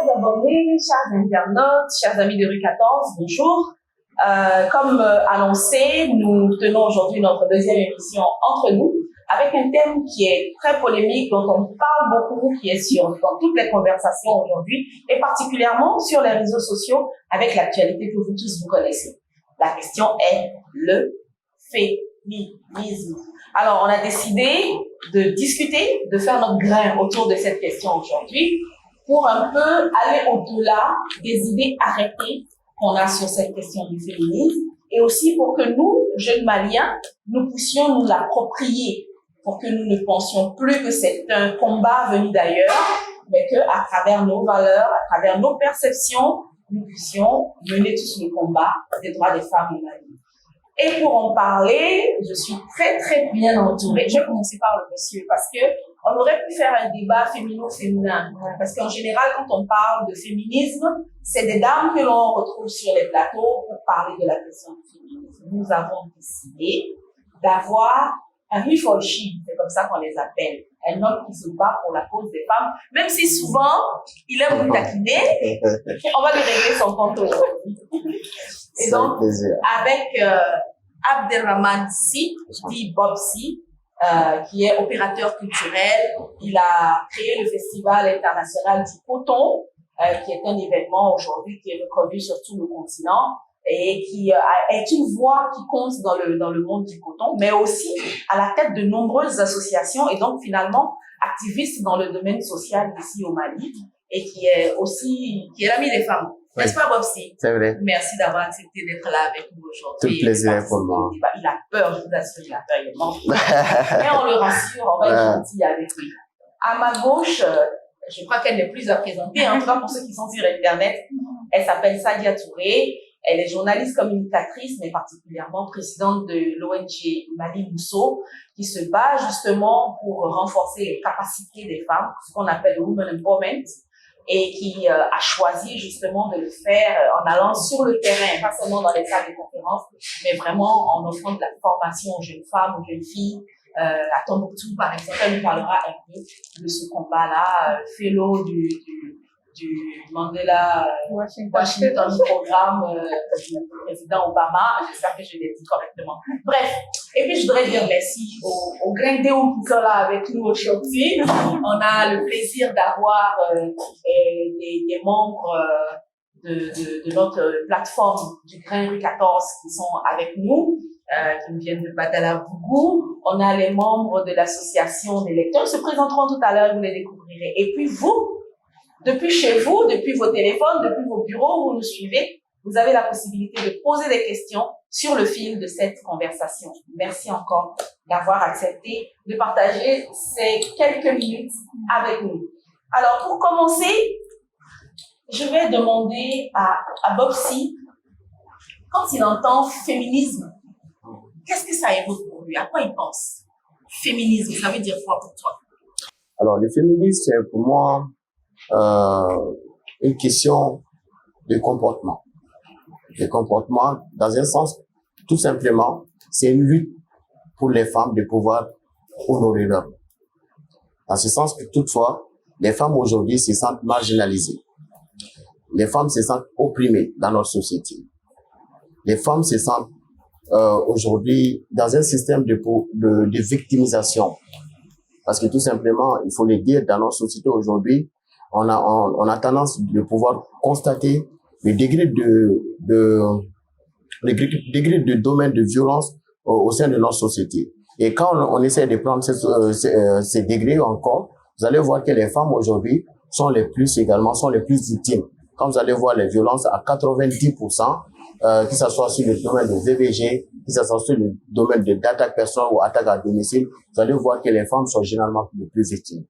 Chers abonnés, chers internautes, chers amis de Rue 14, bonjour. Comme annoncé, nous tenons aujourd'hui notre deuxième émission entre nous avec un thème qui est très polémique, dont on parle beaucoup, qui est dans toutes les conversations aujourd'hui et particulièrement sur les réseaux sociaux avec l'actualité que vous tous vous connaissez. La question est le féminisme. Alors, on a décidé de discuter, de faire notre grain autour de cette question aujourd'hui pour un peu aller au-delà des idées arrêtées qu'on a sur cette question du féminisme et aussi pour que nous, jeunes Maliens, nous puissions nous l'approprier, pour que nous ne pensions plus que c'est un combat venu d'ailleurs, mais qu'à travers nos valeurs, à travers nos perceptions, nous puissions mener tous le combat des droits des femmes et Mali. Et pour en parler, je suis très bien entourée. Je vais commencer par le monsieur parce que on aurait pu faire un débat féminin. Parce qu'en général, quand on parle de féminisme, c'est des dames que l'on retrouve sur les plateaux pour parler de la question du féminisme. Nous avons décidé d'avoir un he for she, c'est comme ça qu'on les appelle. Un homme qui se bat pour la cause des femmes, même si souvent, il aime vous taquiner, on va lui régler son compte aujourd'hui. Et donc, avec Abdelrahman Si, dit Bob Si, qui est opérateur culturel, il a créé le Festival international du coton, qui est un événement aujourd'hui qui est reconnu sur tout le continent et qui est une voix qui compte dans le monde du coton, mais aussi à la tête de nombreuses associations et donc finalement activiste dans le domaine social ici au Mali et qui est l'ami des femmes. Oui. N'est-ce pas, Bobsi? C'est vrai. Merci d'avoir accepté d'être là avec nous aujourd'hui. Tout plaisir pour moi. Il a peur, je vous assure, il a peur, il est mort. Mais on le rassure, on va être gentil avec lui. À ma gauche, je crois qu'elle n'est plus à présenter, en tout cas pour ceux qui sont sur Internet, elle s'appelle Sadia Touré. Elle est journaliste communicatrice, mais particulièrement présidente de l'ONG Mali Mousso, qui se bat justement pour renforcer les capacités des femmes, ce qu'on appelle le Women Empowerment, et qui a choisi justement de le faire en allant sur le terrain, pas seulement dans les salles de conférence, mais vraiment en offrant de la formation aux jeunes femmes, aux jeunes filles. À Tombouctou, par exemple, elle nous parlera un peu de ce combat-là, fellow du Mandela Washington Programme du président Obama. J'espère que je l'ai dit correctement. Bref, et puis je voudrais dire merci aux Grindéos qui sont là avec nous aujourd'hui. On a le plaisir d'avoir des membres de notre plateforme du Grain Rue 14 qui sont avec nous, qui nous viennent de Badalabougou. On a les membres de l'association des lecteurs. Ils se présenteront tout à l'heure, vous les découvrirez. Et puis vous, depuis chez vous, depuis vos téléphones, depuis vos bureaux, vous nous suivez, vous avez la possibilité de poser des questions sur le fil de cette conversation. Merci encore d'avoir accepté de partager ces quelques minutes avec nous. Alors, pour commencer, je vais demander à Bobsi, quand il entend féminisme, qu'est-ce que ça évoque pour lui? À quoi il pense? Féminisme, ça veut dire quoi pour toi? Alors, le féminisme, c'est pour moi une question de comportement. De comportement, dans un sens, tout simplement, c'est une lutte pour les femmes de pouvoir honorer l'homme. Dans ce sens que toutefois, les femmes aujourd'hui se sentent marginalisées. Les femmes se sentent opprimées dans notre société. Les femmes se sentent aujourd'hui dans un système de victimisation. Parce que tout simplement, il faut le dire, dans notre société aujourd'hui, on a tendance de pouvoir constater le degré de domaine de violence au sein de notre société. Et quand on essaie de prendre ces degrés encore, vous allez voir que les femmes aujourd'hui sont les plus victimes. Quand vous allez voir les violences à 90%, que ce soit sur le domaine de VBG, que ce soit sur le domaine d'attaque personnelle ou attaque à domicile, vous allez voir que les femmes sont généralement les plus victimes.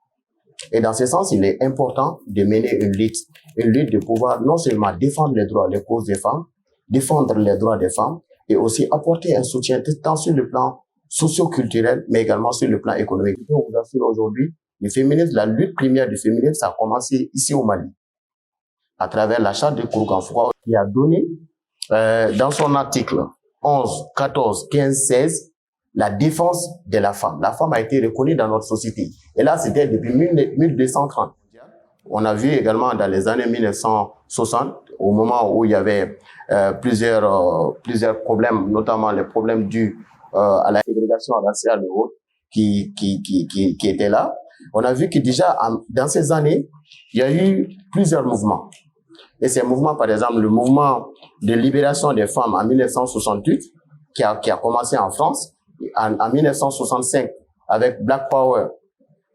Et dans ce sens, il est important de mener une lutte de pouvoir non seulement défendre les droits, les causes des femmes, défendre les droits des femmes, et aussi apporter un soutien tant sur le plan socio-culturel, mais également sur le plan économique. Je vous assure aujourd'hui, le féminisme, la lutte première du féminisme, ça a commencé ici au Mali, à travers la charte de Kourganfoua, qui a donné, dans son article 11, 14, 15, 16, la défense de la femme. La femme a été reconnue dans notre société. Et là, c'était depuis 1230. On a vu également dans les années 1960, au moment où il y avait plusieurs problèmes, notamment les problèmes dus à la ségrégation raciale qui étaient là. On a vu que déjà, dans ces années, il y a eu plusieurs mouvements. Et ces mouvements, par exemple, le mouvement de libération des femmes en 1968, qui a commencé en France, en 1965, avec Black Power,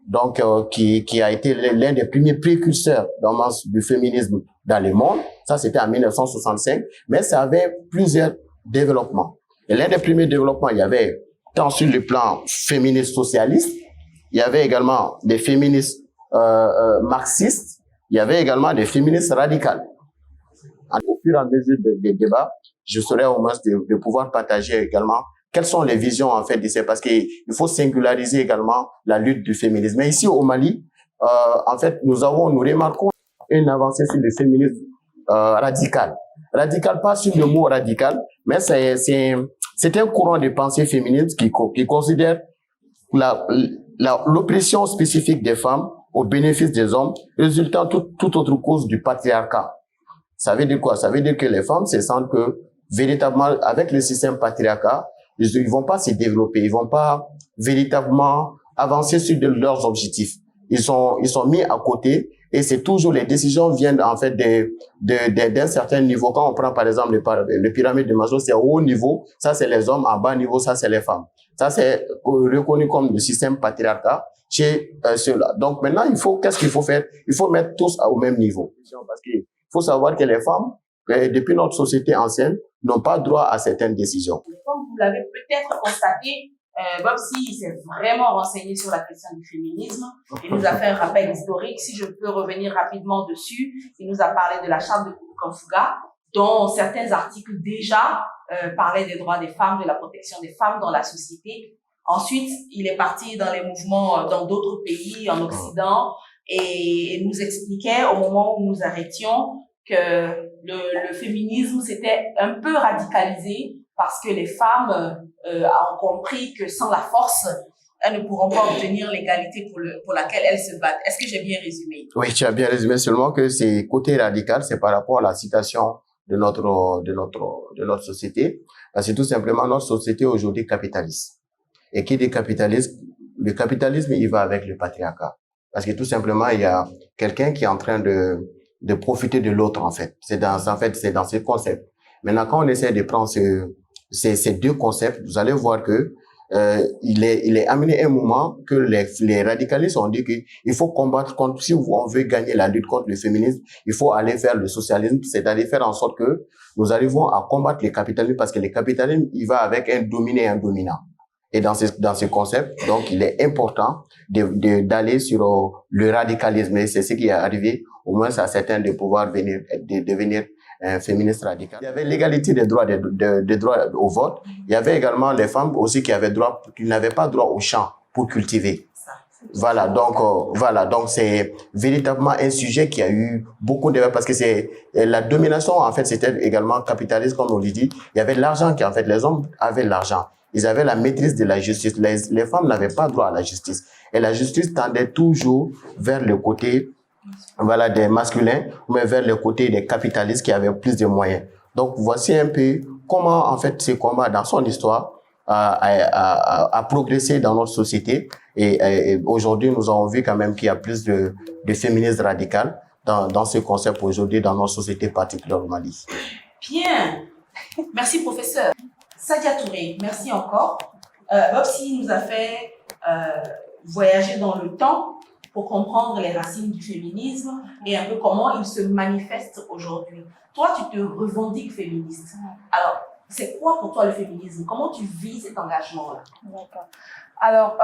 donc qui a été l'un des premiers précurseurs du féminisme dans le monde. Ça, c'était en 1965, mais ça avait plusieurs développements. Et l'un des premiers développements, il y avait tant sur le plan féministe socialiste, il y avait également des féministes marxistes, il y avait également des féministes radicales. Au fur et à mesure des débats, je serais au moins de pouvoir partager également quelles sont les visions en fait de ces, parce qu'il faut singulariser également la lutte du féminisme. Mais ici au Mali, en fait, nous remarquons une avancée sur le féminisme radical. Radical, pas sur le mot radical, mais c'est un courant de pensée féministe qui considère l'oppression spécifique des femmes au bénéfice des hommes, résultant toute autre cause du patriarcat. Ça veut dire quoi? Ça veut dire que les femmes se sentent que, véritablement, avec le système patriarcat, ils vont pas se développer, ils vont pas véritablement avancer sur leurs objectifs. Ils sont mis à côté et c'est toujours les décisions viennent en fait d'un certain niveau. Quand on prend par exemple le pyramide de Maslow, c'est au haut niveau, ça c'est les hommes, à bas niveau, ça c'est les femmes. Ça c'est reconnu comme le système patriarcat chez ceux-là. Donc maintenant, qu'est-ce qu'il faut faire? Il faut mettre tous au même niveau. Parce qu'il faut savoir que les femmes, depuis notre société ancienne, n'ont pas droit à certaines décisions. Comme vous l'avez peut-être constaté, Bobsi s'est vraiment renseigné sur la question du féminisme. Il nous a fait un rappel historique. Si je peux revenir rapidement dessus, il nous a parlé de la charte de Kanfuga, dont certains articles déjà parlaient des droits des femmes, de la protection des femmes dans la société. Ensuite, il est parti dans les mouvements dans d'autres pays, en Occident, et nous expliquait au moment où nous arrêtions que le féminisme s'était un peu radicalisé parce que les femmes ont compris que sans la force, elles ne pourront pas obtenir l'égalité pour laquelle elles se battent. Est-ce que j'ai bien résumé? Oui, tu as bien résumé, seulement que c'est côté radical, c'est par rapport à la citation de notre société. C'est tout simplement notre société aujourd'hui capitaliste. Et qui dit capitalisme, le capitalisme, il va avec le patriarcat. Parce que tout simplement, il y a quelqu'un qui est en train de profiter de l'autre, en fait. C'est dans ce concept. Maintenant, quand on essaie de prendre ces deux concepts, vous allez voir que il est amené un moment que les radicalistes ont dit qu'il faut combattre contre, si on veut gagner la lutte contre le féminisme, il faut aller vers le socialisme, c'est-à-dire faire en sorte que nous arrivons à combattre le capitalisme, parce que le capitalisme, il va avec un dominé et un dominant. Et dans ce concept, donc, il est important d'aller sur le radicalisme. Et c'est ce qui est arrivé, au moins à certains, de pouvoir devenir un féministe radical. Il y avait l'égalité des droits, des droits au vote. Il y avait également les femmes aussi qui n'avaient pas droit au champ pour cultiver. Voilà, donc c'est véritablement un sujet qui a eu beaucoup de, parce que c'est la domination, en fait, c'était également capitaliste, comme on le dit. Il y avait l'argent en fait, les hommes avaient l'argent. Ils avaient la maîtrise de la justice. Les femmes n'avaient pas droit à la justice. Et la justice tendait toujours vers le côté, voilà, des masculins, mais vers le côté des capitalistes qui avaient plus de moyens. Donc, voici un peu comment, en fait, ce combat, dans son histoire, a progressé dans notre société. Et aujourd'hui, nous avons vu quand même qu'il y a plus de féminisme radical dans ce concept aujourd'hui, dans notre société particulièrement au Mali. Bien. Merci, professeur. Sadia Touré, merci encore. Bobsi nous a fait voyager dans le temps pour comprendre les racines du féminisme et un peu comment il se manifeste aujourd'hui. Toi, tu te revendiques féministe. Alors, c'est quoi pour toi le féminisme? Comment tu vis cet engagement-là? D'accord. Alors,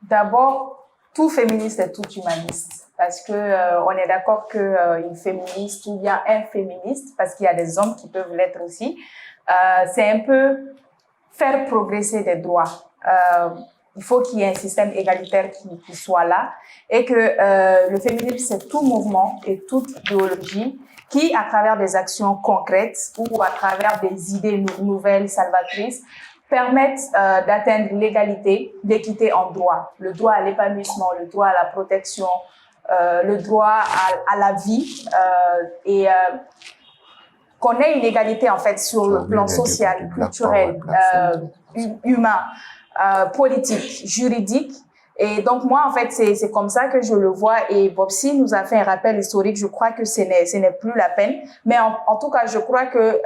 d'abord, tout féministe est tout humaniste. Parce que on est d'accord qu'une féministe ou bien un féministe, parce qu'il y a des hommes qui peuvent l'être aussi, c'est un peu faire progresser des droits. Il faut qu'il y ait un système égalitaire qui soit là et que le féminisme, c'est tout mouvement et toute idéologie qui, à travers des actions concrètes ou à travers des idées nouvelles, salvatrices, permettent d'atteindre l'égalité, l'équité en droit, le droit à l'épanouissement, le droit à la protection, le droit à la vie et qu'on ait une égalité en fait sur le plan social, culturel, humain, politique, juridique. Et donc moi en fait c'est comme ça que je le vois et Bobsi nous a fait un rappel historique. Je crois que ce n'est plus la peine, mais en tout cas je crois que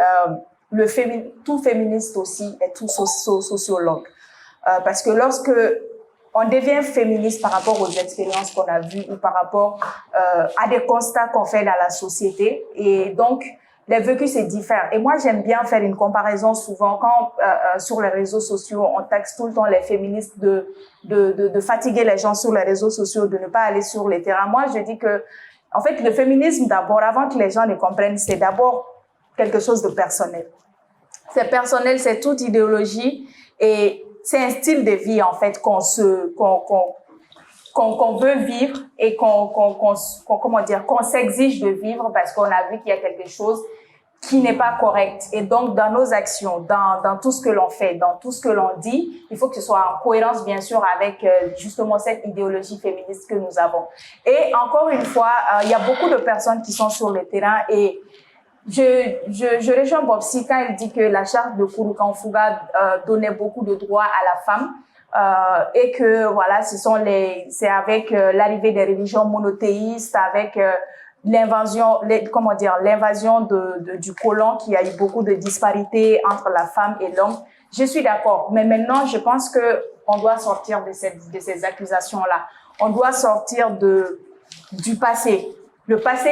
tout féministe aussi est tout sociologue parce que lorsque on devient féministe par rapport aux expériences qu'on a vues ou par rapport à des constats qu'on fait dans la société et donc les vécus c'est diffère. Et moi j'aime bien faire une comparaison souvent quand sur les réseaux sociaux on taxe tout le temps les féministes de fatiguer les gens sur les réseaux sociaux, de ne pas aller sur les terrains. Moi je dis que en fait le féminisme d'abord, avant que les gens le comprennent, c'est d'abord quelque chose de personnel. C'est personnel, c'est toute idéologie et c'est un style de vie en fait qu'on veut vivre et qu'on s'exige de vivre parce qu'on a vu qu'il y a quelque chose qui n'est pas correct. Et donc, dans nos actions, dans tout ce que l'on fait, dans tout ce que l'on dit, il faut que ce soit en cohérence, bien sûr, avec justement cette idéologie féministe que nous avons. Et encore une fois, il y a beaucoup de personnes qui sont sur le terrain et je rejoins Bobsi quand il dit que la charte de Kurukanfuga donnait beaucoup de droits à la femme. Et que voilà, c'est avec l'arrivée des religions monothéistes, avec l'invasion du colon qu'il y a eu beaucoup de disparités entre la femme et l'homme. Je suis d'accord, mais maintenant je pense que on doit sortir de ces accusations-là. On doit sortir du passé. Le passé,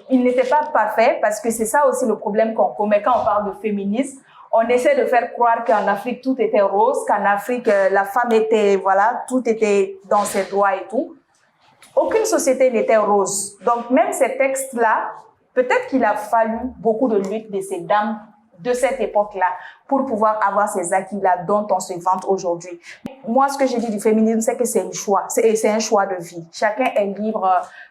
il n'était pas parfait parce que c'est ça aussi le problème qu'on commet quand on parle de féminisme. On essaie de faire croire qu'en Afrique, tout était rose, qu'en Afrique, la femme était, voilà, tout était dans ses droits et tout. Aucune société n'était rose. Donc, même ces textes-là, peut-être qu'il a fallu beaucoup de lutte de ces dames de cette époque-là pour pouvoir avoir ces acquis-là dont on se vante aujourd'hui. Moi, ce que je dis du féminisme, c'est que c'est un choix. C'est un choix de vie. Chacun est libre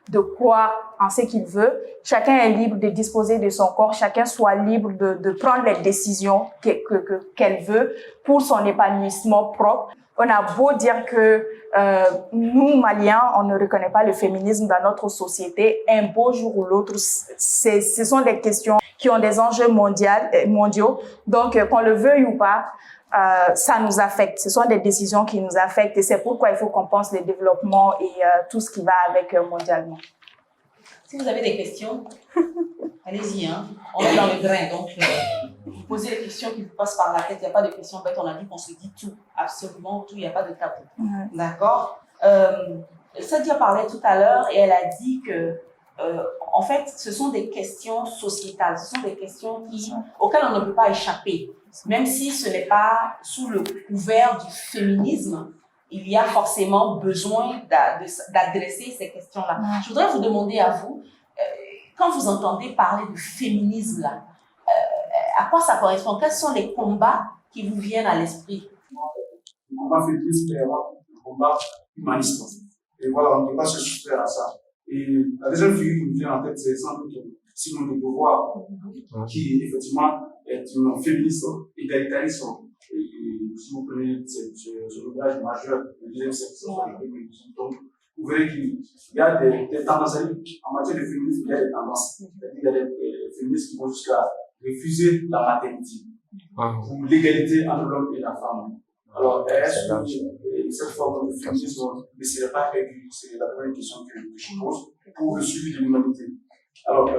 de croire en ce qu'il veut. Chacun est libre de disposer de son corps. Chacun soit libre de prendre les décisions qu'elle veut pour son épanouissement propre. On a beau dire que nous, Maliens, on ne reconnaît pas le féminisme dans notre société. Un beau jour ou l'autre, ce sont des questions qui ont des enjeux mondiaux. Donc, qu'on le veuille ou pas, ça nous affecte. Ce sont des décisions qui nous affectent et c'est pourquoi il faut qu'on pense le développement et tout ce qui va avec mondialement. Si vous avez des questions, allez-y, hein. On est dans le grain, donc vous posez les questions qui vous passent par la tête. Il n'y a pas de questions bêtes, on a dit qu'on se dit tout, absolument tout, il n'y a pas de tabou. Ouais. D'accord. Sadia parlait tout à l'heure et elle a dit que en fait, ce sont des questions sociétales, ce sont des questions auxquelles on ne peut pas échapper. Même si ce n'est pas sous le couvert du féminisme, il y a forcément besoin d'adresser ces questions-là. Je voudrais vous demander à vous, quand vous entendez parler de féminisme, là, à quoi ça correspond? Quels sont les combats qui vous viennent à l'esprit? Le combat féministe est avant le combat humaniste. Et voilà, on ne peut pas se soustraire à ça. Et la deuxième figure qui me vient en tête, c'est sans doute Simone de Beauvoir, qui effectivement est une féministe égalitariste. Et si vous prenez ce ouvrage majeur du deuxième siècle, donc vous verrez qu'il y a des tendances. En matière de féminisme, il y a des tendances. C'est-à-dire qu'il y a des féministes qui vont jusqu'à refuser la maternité pour l'égalité entre l'homme et la femme. Alors, est-ce que cette forme de féminisme ne serait pas réduite? C'est la première question que je pose pour le suivi de l'humanité. Alors,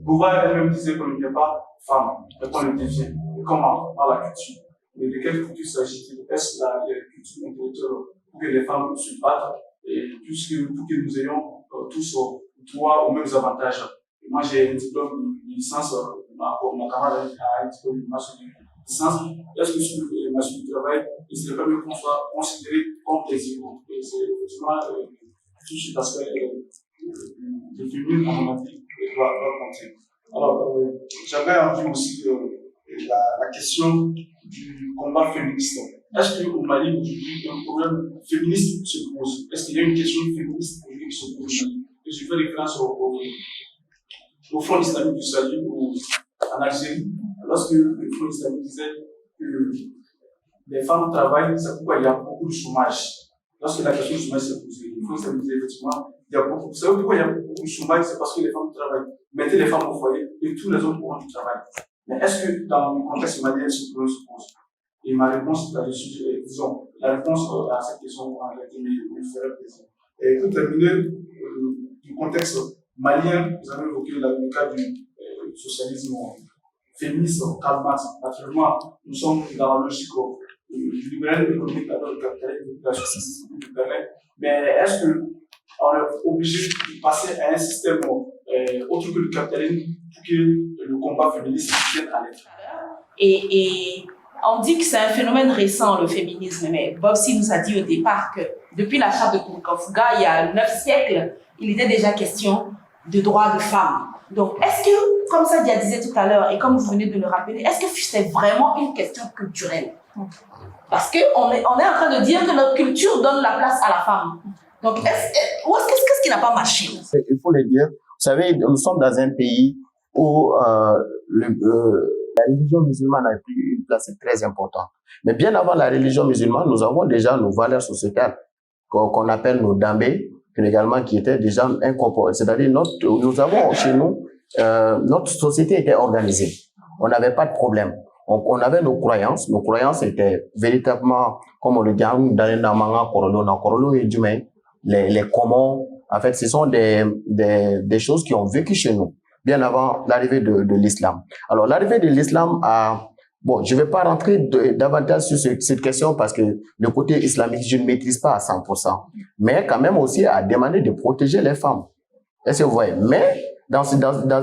Beauvoir elle-même disait qu'on n'était pas femme, mais qu'on le devient. Et comment? Par la culture. Mais de quelle culture s'agit-il? Est-ce la culture intellectuelle pour que les femmes se battent et pour que nous ayons tous droit aux mêmes avantages? Et moi, j'ai un diplôme de licence, mon camarade a un diplôme de master de licence. Est-ce que sur le marché du travail, il serait pas mieux qu'on soit considéré comme des égaux? Et c'est effectivement tout cet aspect de féminisme, à mon avis, doit compter. Alors, j'avais envie aussi la question du combat féministe. Est-ce qu'au Mali, aujourd'hui, un problème féministe se pose? Est-ce qu'il y a une question féministe aujourd'hui qui se pose? Et je fais référence au Front islamique du Sahel en Algérie, lorsque le Front islamique disait que les femmes travaillent, c'est pourquoi il y a beaucoup de chômage. Lorsque la question du chômage s'est posée, le Front islamique disait effectivement il y a beaucoup, vous savez pourquoi il y a beaucoup de chômage? C'est parce que les femmes travaillent. Mettez les femmes au foyer et tous les hommes pourront du travail. Mais est-ce que dans le contexte malien, ce problème se pose? Et ma réponse là-dessus, disons, la réponse à cette question en réalité me ferait plaisir. Et pour terminer, du contexte malien, vous avez évoqué le cas du socialisme féministe, Karl Marx. Naturellement, nous sommes dans la logique du libéralisme économique, alors le capitalisme, la justice nous permet. Mais est-ce qu'on est obligé de passer à un système autre que le capitalisme pour que le combat féministe vienne à l'être? Et on dit que c'est un phénomène récent, le féminisme, mais Bobsi nous a dit au départ que depuis la charte de Kourkoufuga, il y a 9 siècles, il était déjà question de droits de femmes. Donc, est-ce que, comme ça Dia disait tout à l'heure, et comme vous venez de le rappeler, est-ce que c'est vraiment une question culturelle? Parce qu'on est en train de dire que notre culture donne la place à la femme. Donc, qu'est-ce qui n'a pas marché? Il faut le dire. Vous savez, nous sommes dans un pays où la religion musulmane a pris une place très importante. Mais bien avant la religion musulmane, nous avons déjà nos valeurs sociétales qu'on appelle nos dambés, également qui étaient déjà incorporées. C'est-à-dire, nous avons chez nous, notre société était organisée. On n'avait pas de problème. On avait nos croyances. Nos croyances étaient véritablement, comme on le dit, les communs. En fait, ce sont des choses qui ont vécu chez nous, bien avant l'arrivée de l'islam. Alors, l'arrivée de l'islam bon, je vais pas rentrer davantage sur cette question parce que le côté islamique, je ne maîtrise pas à 100%. Mais quand même aussi à demander de protéger les femmes. Est-ce que vous voyez? Mais, dans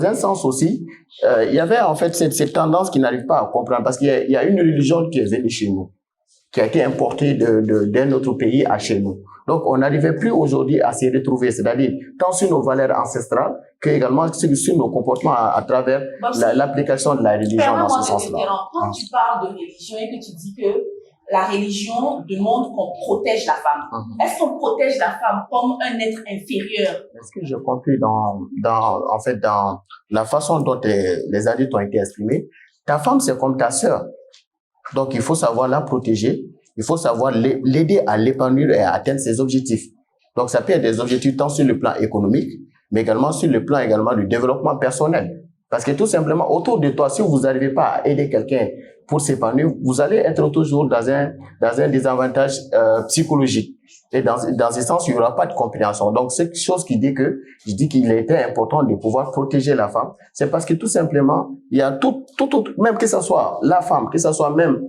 un sens aussi, il y avait en fait cette tendance qui n'arrive pas à comprendre parce qu'il y a une religion qui est venue chez nous, qui a été importée d'un autre pays à chez nous. Donc, on n'arrivait plus aujourd'hui à s'y retrouver, c'est-à-dire tant sur nos valeurs ancestrales que également sur nos comportements à travers l'application de la religion dans ce sens-là. Quand tu parles de religion et que tu dis que la religion demande qu'on protège la femme, est-ce qu'on protège la femme comme un être inférieur? Est-ce que j'ai compris dans la façon dont les adultes ont été exprimés? Ta femme, c'est comme ta sœur. Donc, il faut savoir la protéger. Il faut savoir l'aider à l'épanouir et à atteindre ses objectifs. Donc, ça peut être des objectifs tant sur le plan économique, mais également sur le plan du développement personnel. Parce que tout simplement, autour de toi, si vous n'arrivez pas à aider quelqu'un pour s'épanouir, vous allez être toujours dans un désavantage psychologique. Et dans ce sens, il n'y aura pas de compréhension. Donc, c'est quelque chose qui dit que, je dis qu'il était important de pouvoir protéger la femme. C'est parce que tout simplement, il y a tout, même que ce soit la femme, que ce soit même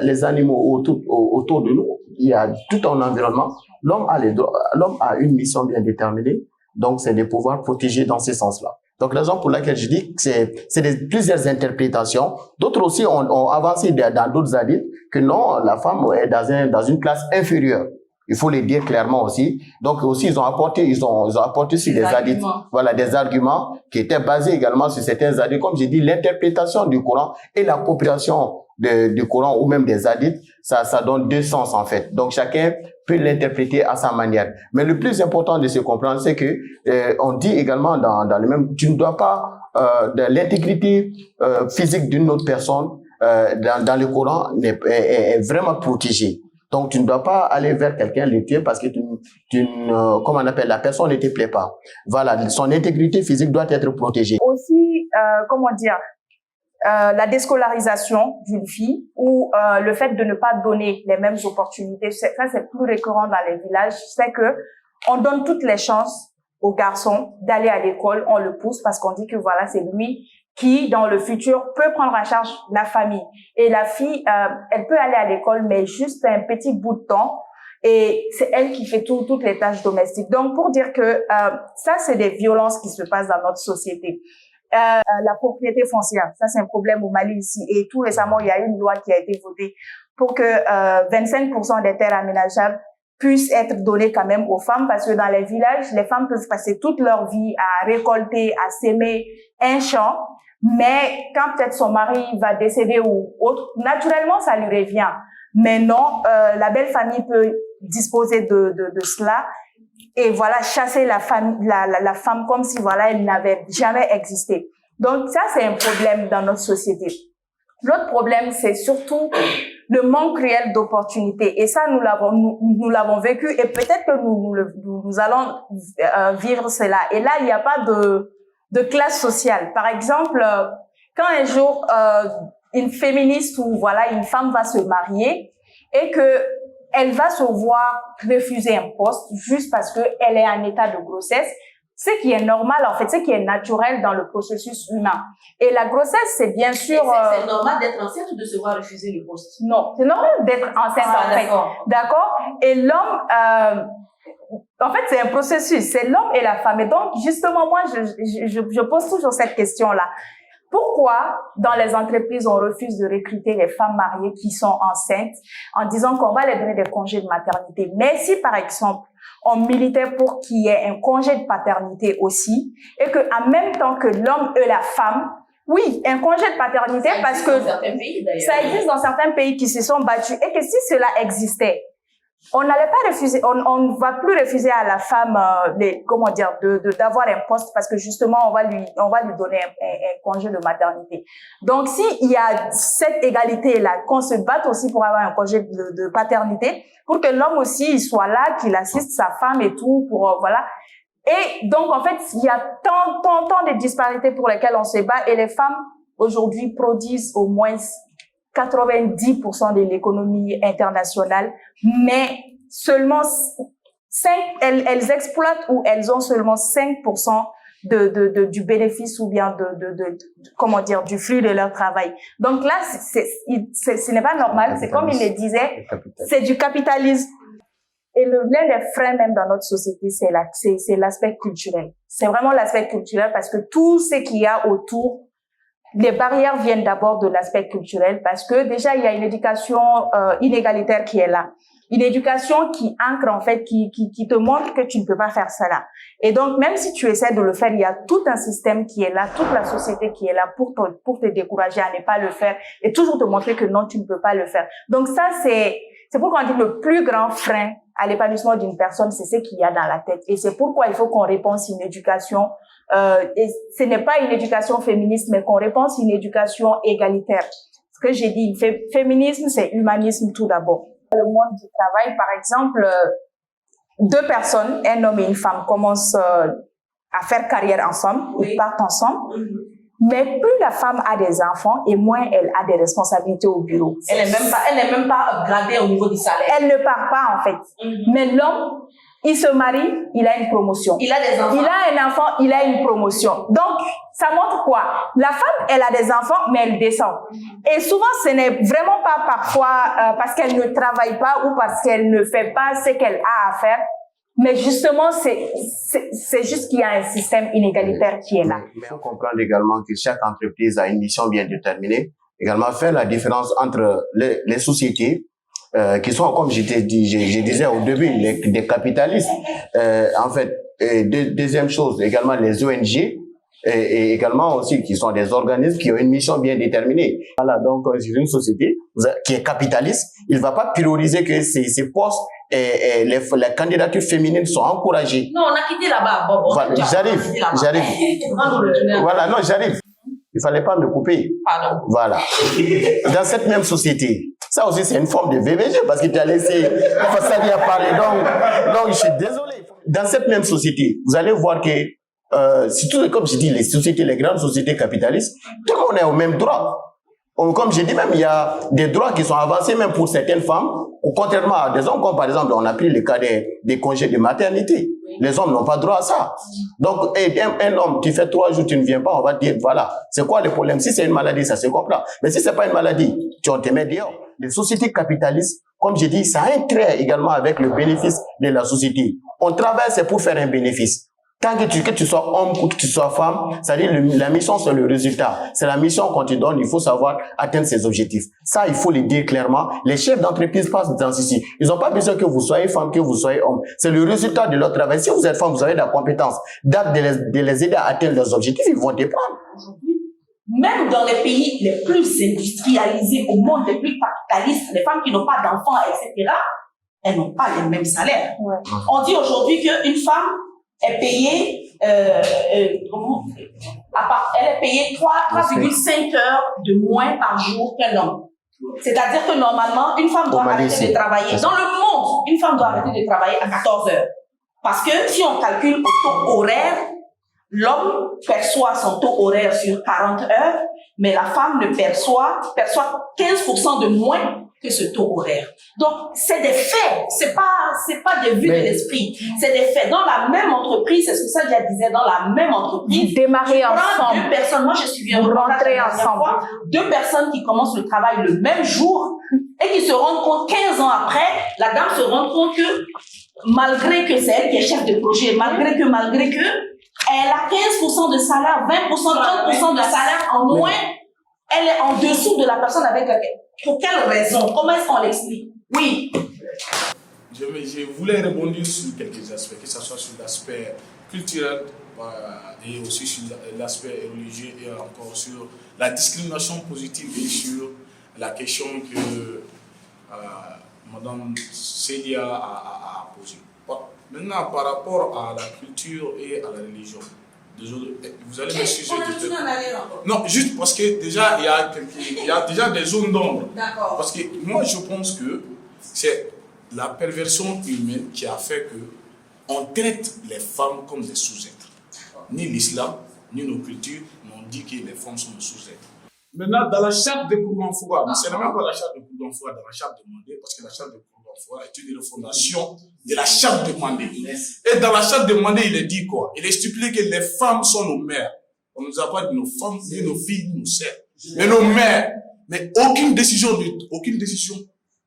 les animaux autour de nous, il y a tout un environnement. L'homme a une mission bien déterminée. Donc, c'est de pouvoir protéger dans ce sens-là. Donc, la raison pour laquelle je dis que c'est plusieurs interprétations. D'autres aussi ont avancé dans d'autres hadiths que non, la femme est dans une classe inférieure. Il faut le dire clairement aussi. Donc aussi, ils ont apporté sur des hadiths, voilà, des arguments qui étaient basés également sur certains hadiths. Comme j'ai dit, l'interprétation du Coran et la compréhension du Coran ou même des hadiths, ça donne deux sens en fait. Donc chacun peut l'interpréter à sa manière. Mais le plus important de se comprendre, c'est que on dit également dans le même, tu ne dois pas l'intégrité physique d'une autre personne dans le Coran est vraiment protégée. Donc, tu ne dois pas aller vers quelqu'un, le tuer parce que comment on appelle, la personne ne te plaît pas. Voilà, son intégrité physique doit être protégée. Aussi, comment dire, la déscolarisation d'une fille ou le fait de ne pas donner les mêmes opportunités, ça c'est plus récurrent dans les villages, c'est que on donne toutes les chances au garçon d'aller à l'école, on le pousse parce qu'on dit que voilà, c'est lui qui, dans le futur, peut prendre en charge la famille. Et la fille, elle peut aller à l'école, mais juste un petit bout de temps. Et c'est elle qui fait toutes les tâches domestiques. Donc, pour dire que ça, c'est des violences qui se passent dans notre société. La propriété foncière, ça, c'est un problème au Mali ici. Et tout récemment, il y a une loi qui a été votée pour que 25% des terres aménageables puissent être données quand même aux femmes, parce que dans les villages, les femmes peuvent passer toute leur vie à récolter, à s'aimer un champ. Mais quand peut-être son mari va décéder ou autre, naturellement, ça lui revient. Mais non, la belle famille peut disposer de cela et voilà, chasser la femme comme si voilà, elle n'avait jamais existé. Donc ça, c'est un problème dans notre société. L'autre problème, c'est surtout le manque réel d'opportunités. Et ça, nous l'avons vécu et peut-être que nous allons vivre cela. Et là, il n'y a pas de classe sociale. Par exemple, quand un jour, une féministe ou voilà, une femme va se marier et que elle va se voir refuser un poste juste parce que elle est en état de grossesse, ce qui est normal, en fait, ce qui est naturel dans le processus humain. Et la grossesse, c'est bien sûr... C'est normal d'être enceinte ou de se voir refuser le poste? Non, c'est normal d'être enceinte, en fait. D'accord? Et l'homme... en fait, c'est un processus. C'est l'homme et la femme. Et donc, justement, moi, je pose toujours cette question-là. Pourquoi, dans les entreprises, on refuse de recruter les femmes mariées qui sont enceintes en disant qu'on va les donner des congés de maternité? Mais si, par exemple, on militait pour qu'il y ait un congé de paternité aussi, et que, en même temps que l'homme et la femme, oui, un congé de paternité, parce que ça existe dans certains pays qui se sont battus, et que si cela existait, on n'allait pas refuser, on ne va plus refuser à la femme, comment dire, d'avoir un poste parce que justement on va lui donner un congé de maternité. Donc s'il y a cette égalité là, qu'on se batte aussi pour avoir un congé de paternité, pour que l'homme aussi il soit là, qu'il assiste sa femme et tout, pour voilà. Et donc en fait il y a tant de disparités pour lesquelles on se bat et les femmes aujourd'hui produisent au moins 90% de l'économie internationale, mais seulement elles exploitent ou elles ont seulement 5% du bénéfice ou bien comment dire, du fruit de leur travail. Donc là, ce n'est pas normal. C'est comme il le disait, c'est du capitalisme. Et l'un des freins même dans notre société, c'est l'aspect culturel. C'est vraiment l'aspect culturel parce que tout ce qu'il y a autour, les barrières viennent d'abord de l'aspect culturel parce que déjà il y a une éducation inégalitaire qui est là, une éducation qui ancre en fait, qui te montre que tu ne peux pas faire cela. Et donc même si tu essaies de le faire, il y a tout un système qui est là, toute la société qui est là pour te décourager à ne pas le faire et toujours te montrer que non, tu ne peux pas le faire. Donc ça c'est pourquoi on dit le plus grand frein à l'épanouissement d'une personne, c'est ce qu'il y a dans la tête. Et c'est pourquoi il faut qu'on réponse une éducation. Et ce n'est pas une éducation féministe, mais qu'on réponse une éducation égalitaire. Ce que j'ai dit, féminisme, c'est humanisme tout d'abord. Le monde du travail, par exemple, deux personnes, un homme et une femme, commencent à faire carrière ensemble, ils partent ensemble. Mais plus la femme a des enfants et moins elle a des responsabilités au bureau. Elle n'est même pas gradée au niveau du salaire. Elle ne part pas en fait. Mais l'homme, il se marie, il a une promotion. Il a des enfants. Il a un enfant, il a une promotion. Donc, ça montre quoi? La femme, elle a des enfants, mais elle descend. Et souvent, ce n'est vraiment pas parfois parce qu'elle ne travaille pas ou parce qu'elle ne fait pas ce qu'elle a à faire. Mais justement, c'est juste qu'il y a un système inégalitaire qui est là. Mais on comprend également que chaque entreprise a une mission bien déterminée. Également, faire la différence entre les sociétés qui sont, comme je disais au début, des capitalistes. En fait, deuxième chose, également les ONG et également aussi qui sont des organismes qui ont une mission bien déterminée. Voilà, donc une société qui est capitaliste, il ne va pas prioriser que ces postes et les candidatures féminines sont encouragées. Non, on a quitté là-bas. Bon, voilà, j'arrive. Voilà, non, j'arrive. Il fallait pas me couper. Pardon. Voilà. Dans cette même société, ça aussi c'est une forme de VVG parce qu'il t'a laissé Fassadi parler. Donc je suis désolé. Dans cette même société, vous allez voir que surtout comme je dis, les grandes sociétés capitalistes, tout le monde est au même droit. Comme je dis même, il y a des droits qui sont avancés même pour certaines femmes, contrairement à des hommes, comme par exemple, on a pris le cas des congés de maternité. Les hommes n'ont pas droit à ça. Donc, un homme, tu fais 3 jours, tu ne viens pas, on va te dire, voilà, c'est quoi le problème? Si c'est une maladie, ça se comprend. Mais si c'est pas une maladie, tu te mets dehors. Les sociétés capitalistes, comme je dis, ça a un trait également avec le bénéfice de la société. On travaille, c'est pour faire un bénéfice. Tant que tu sois homme ou que tu sois femme, c'est-à-dire la mission, c'est le résultat. C'est la mission qu'on te donne, il faut savoir atteindre ses objectifs. Ça, il faut le dire clairement. Les chefs d'entreprise passent dans ceci. Ils n'ont pas besoin que vous soyez femme, que vous soyez homme. C'est le résultat de leur travail. Si vous êtes femme, vous avez de la compétence de les aider à atteindre leurs objectifs, ils vont dépendre. Même dans les pays les plus industrialisés au monde, les plus capitalistes, les femmes qui n'ont pas d'enfants, etc., elles n'ont pas les mêmes salaires. Ouais. On dit aujourd'hui qu'une femme est payée elle est payée 3,5 heures de moins par jour qu'un homme. C'est-à-dire que normalement, une femme doit arrêter de travailler. Dans le monde, une femme doit arrêter de travailler à 14 heures. Parce que si on calcule au taux horaire, l'homme perçoit son taux horaire sur 40 heures, mais la femme ne perçoit 15% de moins que ce taux horaire. Donc, c'est des faits. C'est pas des vues de l'esprit. C'est des faits. Dans la même entreprise, c'est ce que Sadia disait, dans la même entreprise. Démarrer ensemble. Deux personnes, moi, je suis un reportage ensemble. Deux personnes qui commencent le travail le même jour et qui se rendent compte 15 ans après, la dame se rend compte que malgré que c'est elle qui est chef de projet, malgré que, elle a 15% de salaire, 20%, 30% de salaire en moins, elle est en dessous de la personne avec laquelle. Pour quelle raison? Comment est-ce qu'on l'explique? Oui. Je voulais rebondir sur quelques aspects, que ce soit sur l'aspect culturel et aussi sur l'aspect religieux et encore sur la discrimination positive et sur la question que Mme Célia a posée. Maintenant, par rapport à la culture et à la religion, vous allez m'excuser. Non, juste parce que déjà, il y a déjà des zones d'ombre. D'accord. Parce que moi, je pense que c'est la perversion humaine qui a fait que on traite les femmes comme des sous-êtres. Ni l'islam, ni nos cultures n'ont dit que les femmes sont des sous-êtres. Maintenant, dans la charte de Kourougan-Foua, mais ce n'est même pas la charte de Kourougan-Foua, dans la charte de Mandé, parce que la charte de Kourougan-Foua est une refondation de la charte de Mandé. Et dans la charte de Mandé, il est dit quoi? Il est stipulé que les femmes sont nos mères. On ne nous a pas dit nos femmes, ni nos filles, ni nos sœurs. Mais nos mères. Mais aucune décision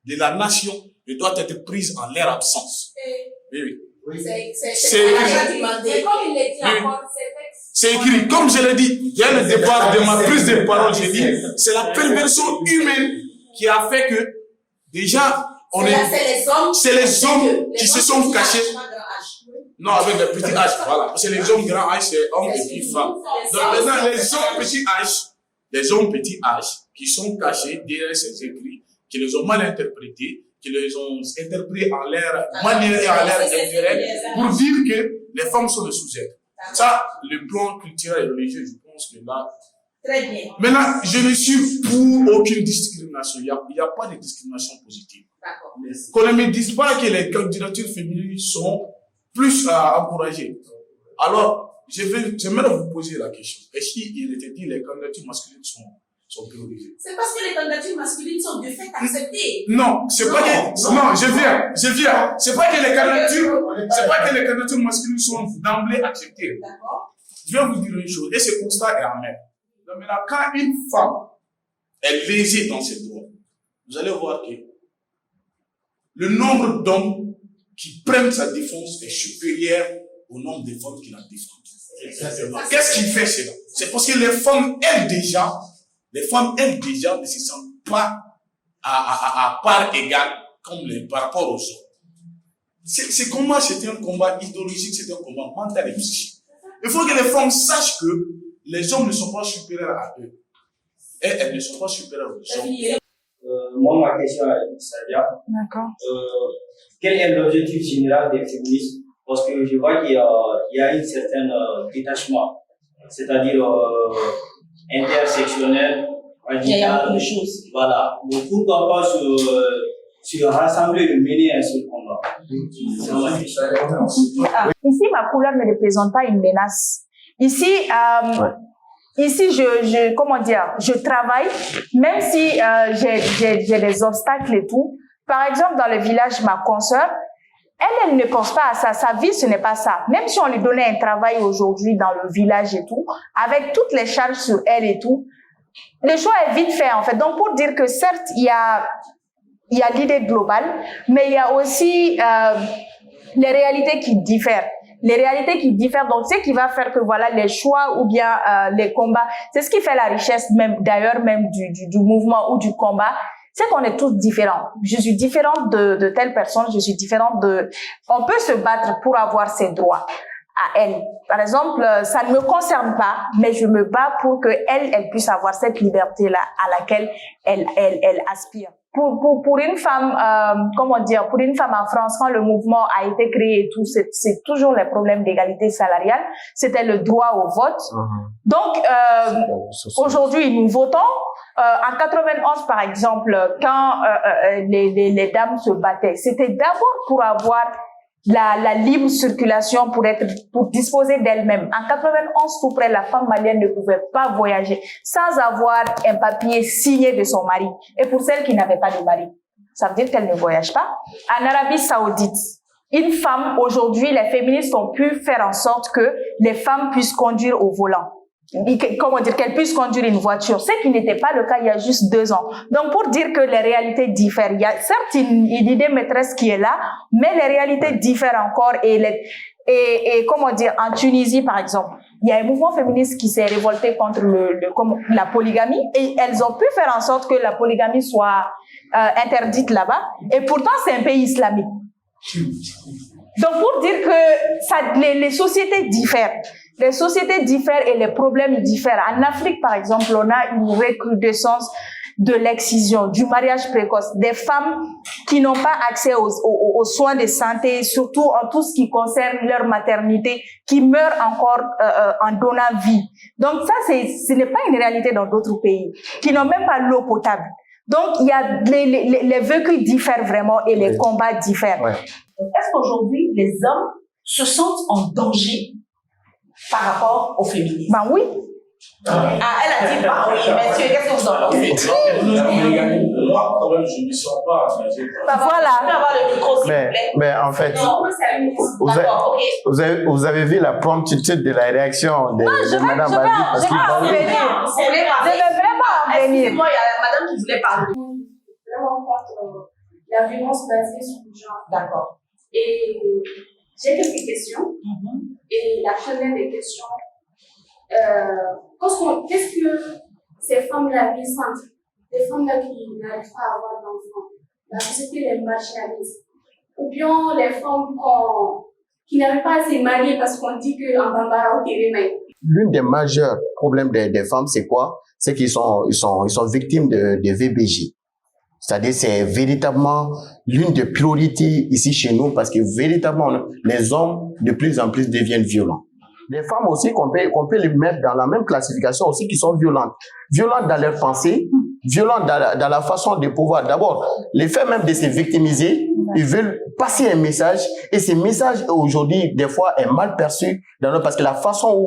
de la nation ne doit être prise en leur absence. Oui. C'est écrit. C'est écrit. Comme je l'ai dit, dès le départ de ma prise de parole, j'ai dit, c'est la perversion humaine qui a fait que, déjà, c'est les hommes qui se sont cachés. Non, avec le petit H, voilà. C'est les hommes grand H, c'est hommes et puis femmes. Donc maintenant, les hommes petit H, qui sont cachés derrière ces écrits, qui les ont mal interprétés, qui les ont interprétés en leur manière et en leur intérêt, pour dire que les femmes sont des sous-êtres. Ça, le plan culturel et religieux, je pense que là. Très bien. Maintenant, je ne suis pour aucune discrimination. Il n'y a pas de discrimination positive. D'accord. Qu'on ne me dise pas que les candidatures féminines sont plus à encourager. Alors, j'aimerais vous poser la question. Est-ce qu'il était dit que les candidatures masculines sont priorisées? C'est parce que les candidatures masculines sont de fait acceptées. Non, c'est pas que, non, je viens. C'est pas que les candidatures masculines sont d'emblée acceptées. D'accord. Je vais vous dire une chose, et ce constat est amer. Donc maintenant, quand une femme est lésée dans ses droits, vous allez voir que le nombre d'hommes qui prennent sa défense est supérieur au nombre de femmes qui la défendent. Qu'est-ce qui fait cela? C'est parce que les femmes, elles déjà, ne se sentent pas à part égale par rapport aux hommes. Ce combat, c'était un combat idéologique, c'était un combat mental et psychique. Il faut que les femmes sachent que les hommes ne sont pas supérieurs à eux. Et elles ne sont pas supérieures aux hommes. Moi, ma question est Sadia. D'accord. Quel est l'objectif général des féministes? Parce que je vois qu'il y a un certain détachement, c'est-à-dire intersectionnel, radical. Il y a beaucoup de choses. Voilà. Donc, pourquoi pas se rassembler et mener un seul combat? C'est ma question. Ici, ma couleur ne représente pas une menace. Ici, je travaille, même si j'ai des obstacles et tout. Par exemple, dans le village, ma consoeur, elle ne pense pas à ça. Sa vie, ce n'est pas ça. Même si on lui donnait un travail aujourd'hui dans le village et tout, avec toutes les charges sur elle et tout, le choix est vite fait, en fait. Donc, pour dire que certes, il y a l'idée globale, mais il y a aussi les réalités qui diffèrent. Les réalités qui diffèrent, donc c'est ce qui va faire que voilà les choix ou bien les combats, c'est ce qui fait la richesse même d'ailleurs même du mouvement ou du combat, c'est qu'on est tous différents. Je suis différente de telle personne, je suis différente de. On peut se battre pour avoir ses droits. à elle. Par exemple, ça ne me concerne pas, mais je me bats pour que elle puisse avoir cette liberté-là à laquelle elle aspire. Pour une femme, pour une femme en France, quand le mouvement a été créé et tout, c'est toujours les problèmes d'égalité salariale. C'était le droit au vote. Donc, aujourd'hui, nous votons. En 91, par exemple, quand les dames se battaient, c'était d'abord pour avoir la libre circulation pour disposer d'elle-même. En 91, tout près, la femme malienne ne pouvait pas voyager sans avoir un papier signé de son mari. Et pour celles qui n'avaient pas de mari, ça veut dire qu'elles ne voyagent pas. En Arabie Saoudite, une femme, aujourd'hui, les féministes ont pu faire en sorte que les femmes puissent conduire au volant. Qu'elles puissent conduire une voiture, ce qui n'était pas le cas il y a juste 2 ans. Donc, pour dire que les réalités diffèrent, il y a certes une idée maîtresse qui est là, mais les réalités diffèrent encore en Tunisie, par exemple, il y a un mouvement féministe qui s'est révolté contre la polygamie et elles ont pu faire en sorte que la polygamie soit interdite là-bas. Et pourtant, c'est un pays islamique. Donc, pour dire que les sociétés diffèrent. Les sociétés diffèrent et les problèmes diffèrent. En Afrique, par exemple, on a une recrudescence de l'excision, du mariage précoce, des femmes qui n'ont pas accès aux soins de santé, surtout en tout ce qui concerne leur maternité, qui meurent encore en donnant vie. Donc ça, ce n'est pas une réalité dans d'autres pays, qui n'ont même pas l'eau potable. Donc, il y a les vécus diffèrent vraiment et les combats diffèrent. Ouais. Est-ce qu'aujourd'hui, les hommes se sentent en danger par rapport au féminisme? Ben oui. Elle a dit bah oui, messieurs, qu'est-ce que vous en pensez? Moi, quand même, je ne me sens pas. Voilà. Mais en fait, vous avez vu la promptitude de la réaction de Madame Bazi parce qu'il parlait. Je veux vraiment en venir. Excusez-moi, il y a la madame qui voulait parler. Vraiment contre la violence basée sur le genre. D'accord. Et j'ai quelques questions. Et la première des questions, qu'est-ce que ces femmes-là ressentent? Les femmes-là qui n'arrivent pas à avoir d'enfants, la société les marginalise. Ou bien les femmes qui n'arrivent pas à se marier parce qu'on dit qu'en Bambara, au Térémé. L'une des majeurs problèmes des femmes, c'est quoi? C'est qu'ils sont victimes de VBJ. C'est-à-dire, c'est véritablement l'une des priorités ici chez nous parce que véritablement, les hommes de plus en plus deviennent violents. Les femmes aussi, qu'on peut les mettre dans la même classification aussi, qui sont violentes. Violentes dans leurs pensées, violentes dans la façon de pouvoir. D'abord, les faits même de se victimiser, ils veulent passer un message et ce message aujourd'hui, des fois, est mal perçu parce que la façon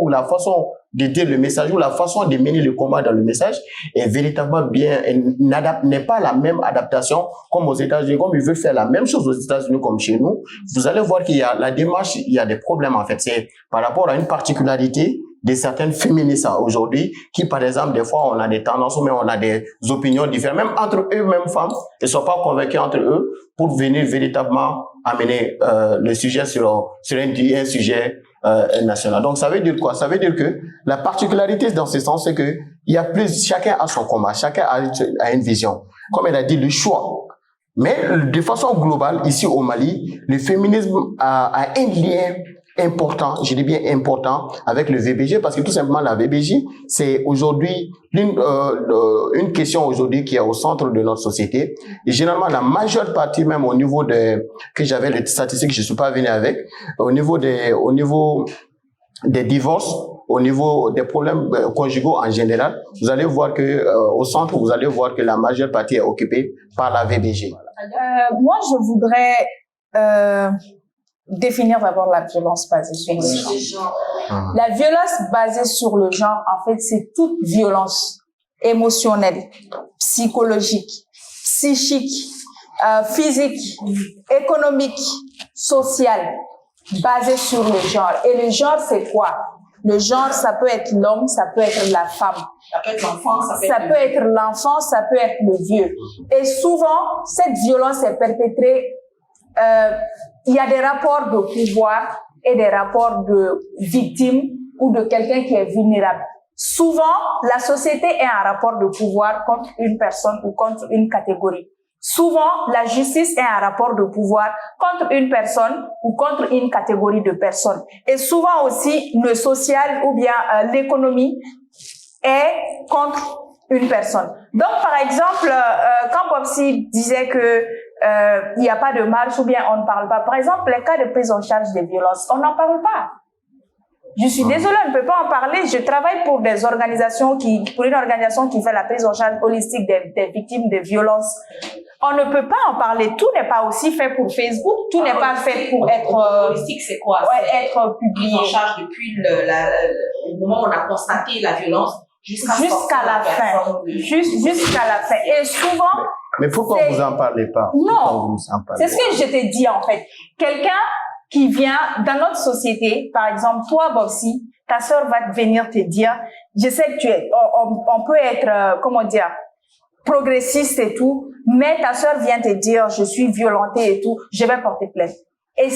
de dire le message ou la façon de mener le combat dans le message est véritablement n'est pas la même adaptation comme aux États-Unis. Comme ils veulent faire la même chose aux États-Unis comme chez nous, vous allez voir qu'il y a la démarche, il y a des problèmes en fait. C'est par rapport à une particularité de certaines féministes aujourd'hui qui, par exemple, des fois, on a des tendances, mais on a des opinions différentes. Même entre eux-mêmes femmes, ils ne sont pas convaincus entre eux pour venir véritablement amener le sujet sur un sujet national. Donc, ça veut dire quoi? Ça veut dire que la particularité dans ce sens, c'est que chacun a son combat, chacun a une vision. Comme elle a dit, le choix. Mais de façon globale, ici au Mali, le féminisme a un lien important, je dis bien important, avec le VBG, parce que tout simplement la VBG, c'est aujourd'hui une question aujourd'hui qui est au centre de notre société. Et généralement, la majeure partie, même au niveau que j'avais les statistiques, je suis pas venu avec, au niveau des divorces, au niveau des problèmes conjugaux en général, vous allez voir que au centre, vous allez voir que la majeure partie est occupée par la VBG. Moi, je voudrais définir d'abord la violence basée sur le genre. La violence basée sur le genre, en fait, c'est toute violence émotionnelle, psychologique, psychique, physique, économique, sociale, basée sur le genre. Et le genre, c'est quoi? Le genre, ça peut être l'homme, ça peut être la femme. Ça peut être l'enfant, ça peut être l'enfant, ça peut être le vieux. Et souvent, cette violence est perpétrée, il y a des rapports de pouvoir et des rapports de victime ou de quelqu'un qui est vulnérable. Souvent, la société est un rapport de pouvoir contre une personne ou contre une catégorie. souvent, la justice est un rapport de pouvoir contre une personne ou contre une catégorie de personnes. Et souvent aussi, le social ou bien l'économie est contre une personne. Donc, par exemple, quand Popsi disait que il n'y a pas de marche ou bien on ne parle pas, par exemple, les cas de prise en charge des violences, on n'en parle pas. Je suis désolée, on ne peut pas en parler. Je travaille pour des organisations pour une organisation qui fait la prise en charge holistique des victimes de violences. On ne peut pas en parler. Tout n'est pas aussi fait pour Facebook. Tout n'est pas fait pour être holistique. C'est quoi? Ouais, être publié. Prise en charge depuis le moment où on a constaté la violence jusqu'à la fin. Jusqu'à la fin. Et souvent. Mais pourquoi vous en parlez pas? Non. C'est ce que je t'ai dit en fait. Quelqu'un qui vient dans notre société, par exemple, toi, Bobsi, ta sœur va venir te dire, je sais que on peut être, progressiste et tout, mais ta sœur vient te dire, je suis violentée et tout, je vais porter plainte. Et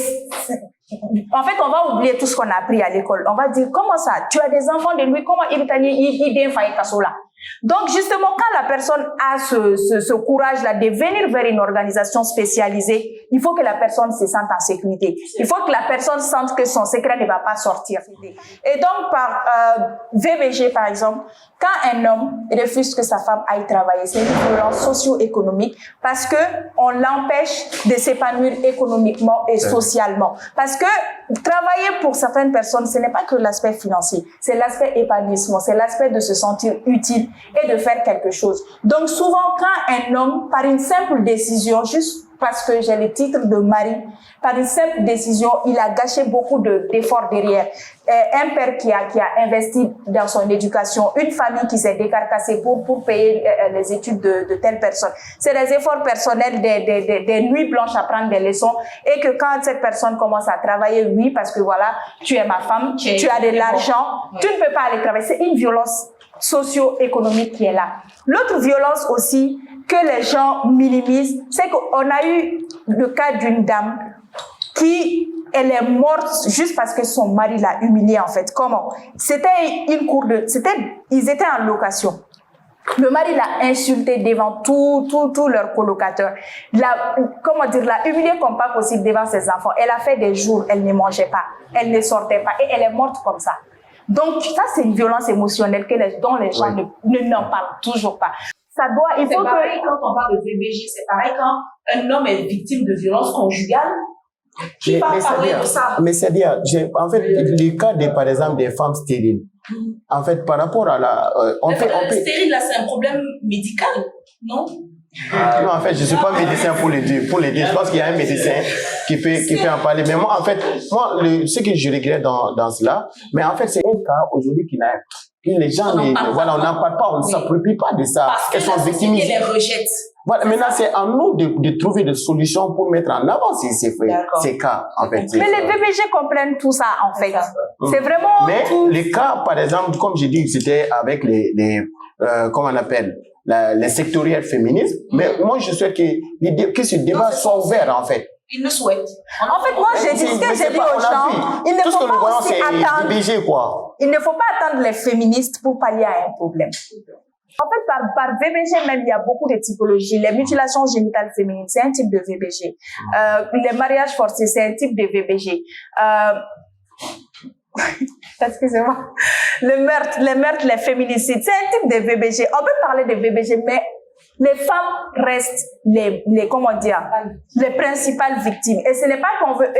en fait, on va oublier tout ce qu'on a appris à l'école. On va dire, comment ça? Tu as des enfants de lui, comment il failli là? Donc, justement, quand la personne a ce courage-là de venir vers une organisation spécialisée, il faut que la personne se sente en sécurité. Il faut que la personne sente que son secret ne va pas sortir. Et donc, par VBG, par exemple, quand un homme refuse que sa femme aille travailler, c'est une violence socio-économique parce que on l'empêche de s'épanouir économiquement et socialement. Parce que travailler pour certaines personnes, ce n'est pas que l'aspect financier, c'est l'aspect épanouissement, c'est l'aspect de se sentir utile et de faire quelque chose. Donc souvent, quand un homme, par une simple décision, juste parce que j'ai le titre de mari, par une simple décision, il a gâché beaucoup d'efforts derrière. Un père qui a investi dans son éducation, une famille qui s'est décarcassée pour payer les études de telle personne. C'est des efforts personnels, des nuits blanches à prendre des leçons, et que quand cette personne commence à travailler, oui, parce que voilà, tu es ma femme, tu as de l'argent, tu ne peux pas aller travailler. C'est une violence socio-économique qui est là. L'autre violence aussi que les gens minimisent, c'est qu'on a eu le cas d'une dame elle est morte juste parce que son mari l'a humiliée en fait. Comment? C'était ils étaient en location. Le mari l'a insulté devant tous leurs colocataires. L'a humiliée comme pas possible devant ses enfants. Elle a fait des jours, elle ne mangeait pas, elle ne sortait pas et elle est morte comme ça. Donc ça, c'est une violence émotionnelle dont les gens n'en parlent toujours pas. Il faut pareil quand on parle de VBG, c'est pareil quand un homme est victime de violence conjugale. Qui va parler de ça? Mais c'est-à-dire, en fait, le cas par exemple, des femmes stériles, en fait, par rapport à la... stérile, là, c'est un problème médical, non? Non, en fait, je ne suis pas médecin pour les dire. Je pense qu'il y a un médecin qui peut en parler. Mais moi, en fait, ce que je regrette dans cela, mais en fait, c'est un cas aujourd'hui les gens, on n'en parle pas, on ne s'approprie pas de ça. Parce que la société les rejette. Voilà, maintenant, c'est à nous de trouver des solutions pour mettre en avant ces cas, en fait. Mais les VBG comprennent tout ça, en fait. C'est vraiment les cas, par exemple, comme j'ai dit, c'était avec comment on appelle, les sectoriels féministes. Mais moi, je souhaite que ce débat soit ouvert, en fait. Ils le souhaitent. En fait, moi, j'ai dit ce que j'ai dit aux gens. Il ne faut pas aussi attendre. VBG, quoi. Il ne faut pas attendre les féministes pour pallier à un problème. En fait, par VBG même, il y a beaucoup de typologies. Les mutilations génitales féminines, c'est un type de VBG. Les mariages forcés, c'est un type de VBG. Excusez-moi. Les meurtres, les féminicides, c'est un type de VBG. On peut parler de VBG, mais les femmes restent les principales victimes. Et ce n'est pas qu'on veut...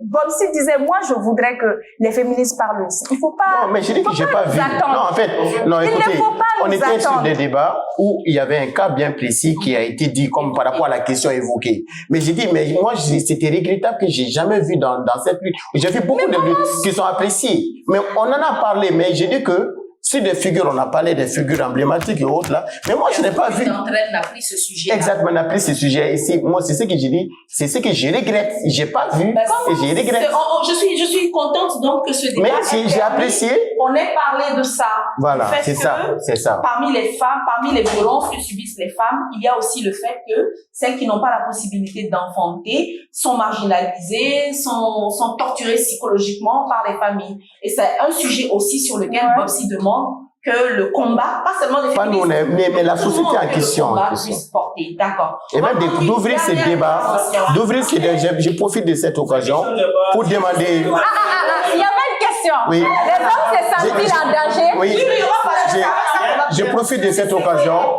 Bobsi disait, moi, je voudrais que les féministes parlent aussi. Il ne faut pas... Non, mais je dis que je n'ai pas vu. Non, en fait, écoutez, on était sur des débats où il y avait un cas bien précis qui a été dit comme par rapport à la question évoquée. Mais j'ai dit, mais moi, c'était regrettable que j'ai jamais vu dans cette lutte. J'ai vu beaucoup de luttes qui sont appréciées. Mais on en a parlé, mais j'ai dit que si des figures, on a parlé des figures emblématiques et autres là, mais moi je n'ai pas vu. L'entraide n'a pris ce sujet. Exactement, on a pris ce sujet ici. Moi, c'est ce que j'ai dit, c'est ce que je regrette. J'ai pas vu et je regrette. Je suis contente donc que ce débat. Mais j'ai apprécié. On ait parlé de ça. Voilà, c'est ça. Parmi les femmes, parmi les violences que subissent les femmes, il y a aussi le fait que celles qui n'ont pas la possibilité d'enfanter sont marginalisées, sont torturées psychologiquement par les familles. Et c'est un sujet aussi sur lequel Bobsi demande que le combat, pas seulement des féministes, mais la société en question. Puisse porter. D'accord. Et même d'ouvrir ces débats, je profite de cette occasion pour demander... Il y avait une question. Oui. Les hommes se sentent-ils en danger? Oui. Je profite de cette occasion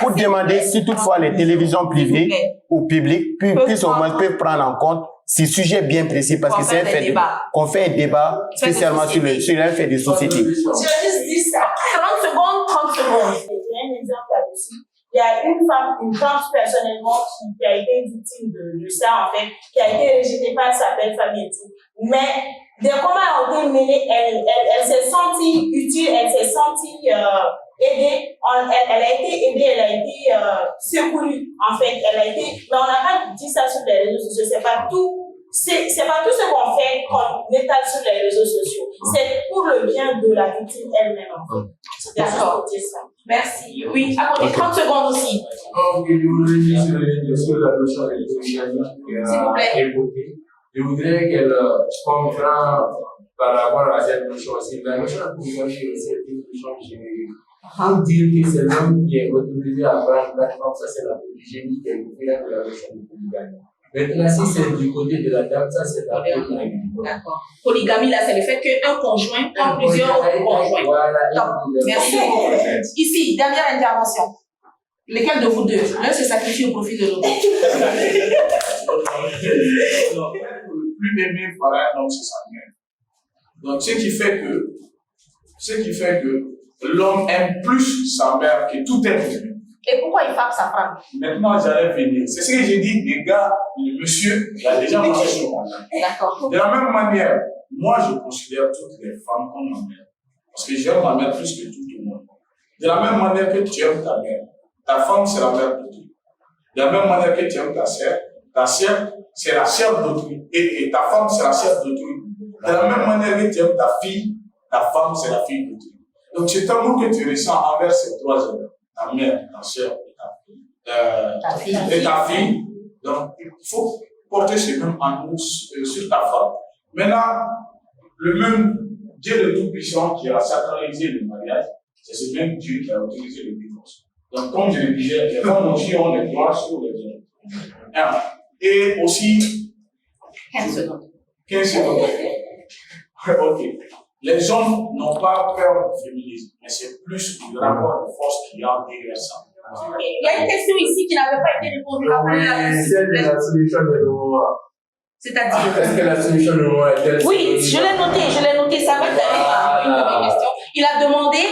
pour demander si toutefois les télévisions privées ou publiques puissent au moins prendre en compte ces sujets bien précis parce que c'est un fait qu'on fait un débat spécialement sur un fait de société. Je juste dis ça. 30 secondes. J'ai un exemple là-dessus. Il y a une femme, une femme personnellement qui a été victime de ça, en fait, qui a été rejetée par sa belle famille et tout. Mais des combats ont été menés, elle s'est sentie utile, elle s'est sentie aidée. Elle a été aidée, elle a été secourue, en fait. Mais on n'a pas dit ça sur les réseaux sociaux, c'est pas tout ce qu'on fait qu'on étale sur les réseaux sociaux. C'est pour le bien de la victime elle-même, en fait. D'accord. Merci. Oui, à côté 30 secondes aussi. Je voudrais dire sur la notion de l'autorisation qu'elle a évoquée. Je voudrais qu'elle comprenne par rapport à cette notion aussi. La notion de l'autorisation, c'est une notion générique. Pour dire que c'est l'homme qui est autorisé à prendre 4 femmes, ça c'est la polygamy qui est différente de la notion de polygamie. Maintenant, si c'est du côté de la dame, ça c'est la polygamie. D'accord. Polygamie, là, c'est le fait qu'un conjoint prend plusieurs conjoints. Voilà. Merci beaucoup. Ici, dernière intervention. Lequel de vous deux? L'un se sacrifie au profit de l'autre. Plus d'aimer par un homme, c'est sa mère. Donc, ce qui fait que l'homme aime plus sa mère que tout être humain. Et pourquoi il frappe sa femme? Maintenant, j'allais venir. C'est ce que j'ai dit, les gars, le monsieur, il a déjà marché sur moi. D'accord. De la même manière, moi, je considère toutes les femmes comme ma mère. Parce que j'aime ma mère plus que tout le monde. De la même manière que tu aimes ta mère, ta femme, c'est la mère de tout. De la même manière que tu aimes ta sœur, c'est la sœur d'autrui. Et ta femme, c'est la sœur d'autrui. De la même manière que tu aimes ta fille, ta femme, c'est la fille d'autrui. Donc, c'est un amour que tu ressens envers ces trois hommes. Ta mère, ta sœur et ta fille. Donc, il faut porter ce même amour sur ta femme. Maintenant, le même Dieu le Tout-Puissant qui a sacralisé le mariage, c'est ce même Dieu qui a autorisé le divorce. Donc, comme je le disais, les femmes aussi ont les droits sur les hommes. Et aussi... 15 secondes. 15 secondes. Ok. Les hommes n'ont pas peur du féminisme, mais c'est plus le rapport de force qu'il y a derrière ça. Il y a une question ici qui n'avait pas été répondue. La solution de l'homo. C'est-à-dire? Est-ce que la solution de l'homo est-elle? Oui, je l'ai noté. Ça va être une de mes questions. Il a demandé,